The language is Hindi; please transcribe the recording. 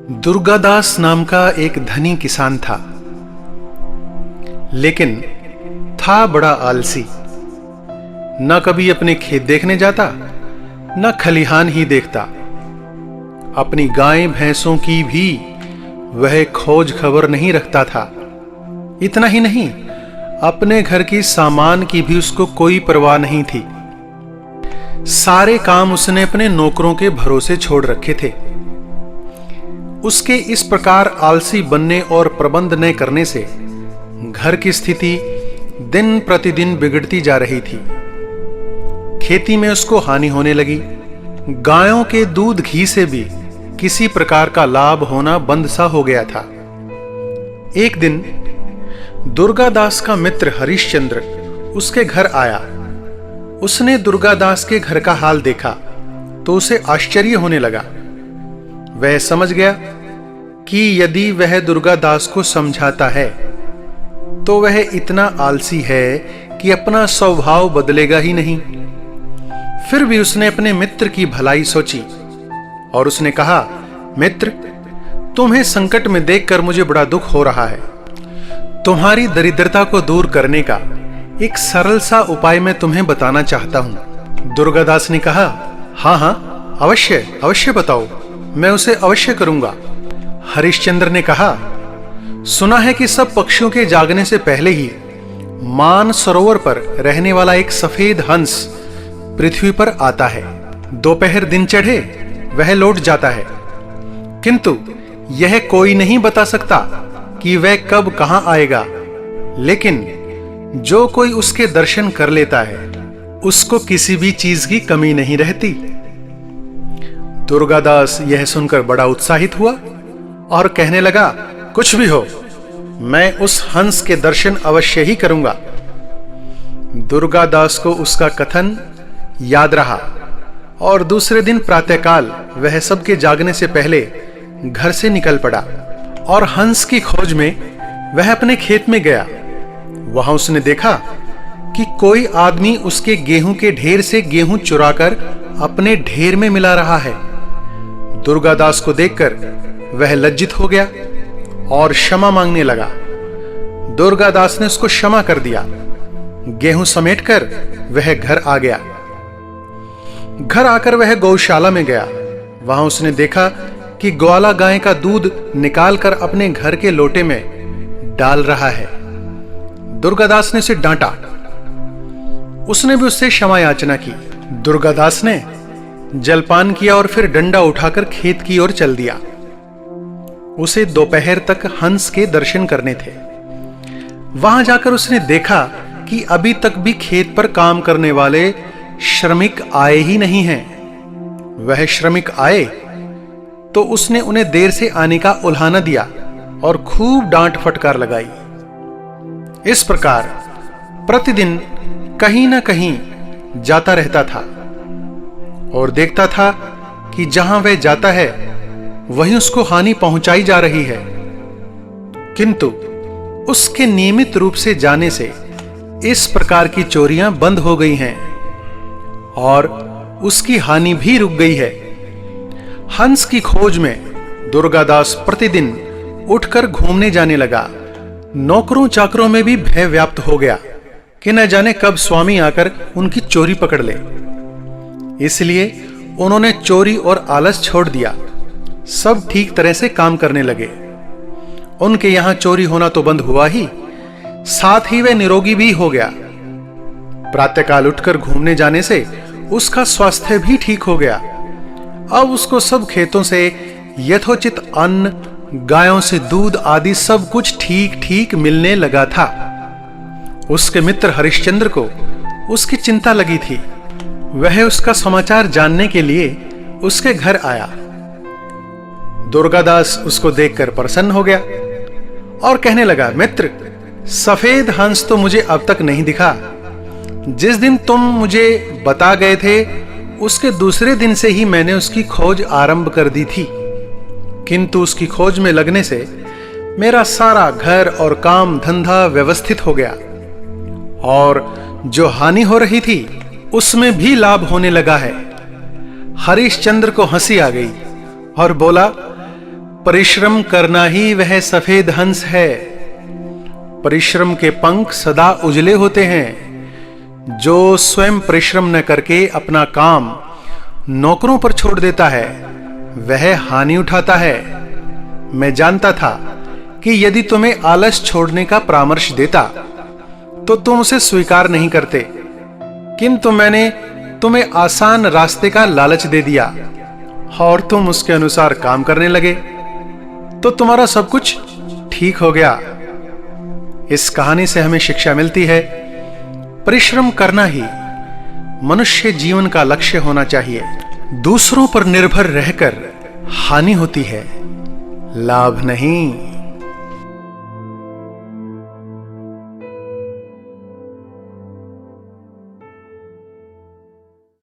दुर्गादास नाम का एक धनी किसान था, लेकिन था बड़ा आलसी। न कभी अपने खेत देखने जाता, न खलिहान ही देखता। अपनी गायें भैंसों की भी वह खोज खबर नहीं रखता था। इतना ही नहीं, अपने घर की सामान की भी उसको कोई परवाह नहीं थी। सारे काम उसने अपने नौकरों के भरोसे छोड़ रखे थे। उसके इस प्रकार आलसी बनने और प्रबंध न करने से घर की स्थिति दिन प्रतिदिन बिगड़ती जा रही थी। खेती में उसको हानि होने लगी। गायों के दूध घी से भी किसी प्रकार का लाभ होना बंद सा हो गया था। एक दिन दुर्गादास का मित्र हरिश्चंद्र उसके घर आया। उसने दुर्गादास के घर का हाल देखा तो उसे आश्चर्य होने लगा। वह समझ गया कि यदि वह दुर्गादास को समझाता है तो वह इतना आलसी है कि अपना स्वभाव बदलेगा ही नहीं। फिर भी उसने अपने मित्र की भलाई सोची और उसने कहा, मित्र, तुम्हें संकट में देखकर मुझे बड़ा दुख हो रहा है। तुम्हारी दरिद्रता को दूर करने का एक सरल सा उपाय मैं तुम्हें बताना चाहता हूं। दुर्गादास ने कहा, हाँ हाँ, अवश्य अवश्य बताओ, मैं उसे अवश्य करूंगा। हरिश्चंद्र ने कहा, सुना है कि सब पक्षियों के जागने से पहले ही मान सरोवर पर रहने वाला एक सफेद हंस पृथ्वी पर आता है। दोपहर दिन चढ़े वह लौट जाता है, किंतु यह कोई नहीं बता सकता कि वह कब कहां आएगा। लेकिन जो कोई उसके दर्शन कर लेता है उसको किसी भी चीज की कमी नहीं रहती। दुर्गादास यह सुनकर बड़ा उत्साहित हुआ और कहने लगा, कुछ भी हो, मैं उस हंस के दर्शन अवश्य ही करूंगा। दुर्गादास को उसका कथन याद रहा और दूसरे दिन प्रातःकाल वह सबके जागने से पहले घर से निकल पड़ा और हंस की खोज में वह अपने खेत में गया। वहां उसने देखा कि कोई आदमी उसके गेहूं के ढेर से गेहूं चुराकर अपने ढेर में मिला रहा है। दुर्गादास को देखकर वह लज्जित हो गया और क्षमा मांगने लगा। दुर्गादास ने उसको क्षमा कर दिया। गेहूं समेटकर वह घर आ गया। घर आकर वह गौशाला में गया। वहां उसने देखा कि ग्वाला गाय का दूध निकालकर अपने घर के लोटे में डाल रहा है। दुर्गादास ने उसे डांटा। उसने भी उससे क्षमा याचना की। दुर्गादास ने जलपान किया और फिर डंडा उठाकर खेत की ओर चल दिया। उसे दोपहर तक हंस के दर्शन करने थे। वहां जाकर उसने देखा कि अभी तक भी खेत पर काम करने वाले श्रमिक आए ही नहीं हैं। वह श्रमिक आए तो उसने उन्हें देर से आने का उल्हाना दिया और खूब डांट फटकार लगाई। इस प्रकार प्रतिदिन कहीं ना कहीं जाता रहता था और देखता था कि जहां वह जाता है वहीं उसको हानि पहुंचाई जा रही है। किंतु उसके नियमित रूप से जाने से इस प्रकार की चोरियां बंद हो गई हैं और उसकी हानि भी रुक गई है। हंस की खोज में दुर्गादास प्रतिदिन उठकर घूमने जाने लगा। नौकरों चाकरों में भी भय व्याप्त हो गया कि न जाने कब स्वामी आकर उनकी चोरी पकड़ ले। इसलिए उन्होंने चोरी और आलस छोड़ दिया। सब ठीक तरह से काम करने लगे। उनके यहां चोरी होना तो बंद हुआ ही, साथ ही वह निरोगी भी हो गया। प्रातःकाल उठकर घूमने जाने से उसका स्वास्थ्य भी ठीक हो गया। अब उसको सब खेतों से यथोचित अन्न, गायों से दूध आदि सब कुछ ठीक ठीक मिलने लगा था। उसके मित्र हरिश्चंद्र को उसकी चिंता लगी थी। वह उसका समाचार जानने के लिए उसके घर आया। दुर्गादास उसको देखकर प्रसन्न हो गया और कहने लगा, मित्र, सफेद हंस तो मुझे अब तक नहीं दिखा। जिस दिन तुम मुझे बता गए थे उसके दूसरे दिन से ही मैंने उसकी खोज आरंभ कर दी थी, किंतु उसकी खोज में लगने से मेरा सारा घर और काम धंधा व्यवस्थित हो गया और जो हानि हो रही थी उसमें भी लाभ होने लगा है। हरिश्चंद्र को हंसी आ गई और बोला, परिश्रम करना ही वह सफेद हंस है। परिश्रम के पंख सदा उजले होते हैं। जो स्वयं परिश्रम न करके अपना काम नौकरों पर छोड़ देता है वह हानि उठाता है। मैं जानता था कि यदि तुम्हें आलस छोड़ने का परामर्श देता तो तुम उसे स्वीकार नहीं करते, किंतु मैंने तुम्हें आसान रास्ते का लालच दे दिया और तुम उसके अनुसार काम करने लगे, तो तुम्हारा सब कुछ ठीक हो गया। इस कहानी से हमें शिक्षा मिलती है, परिश्रम करना ही मनुष्य जीवन का लक्ष्य होना चाहिए। दूसरों पर निर्भर रहकर हानि होती है, लाभ नहीं।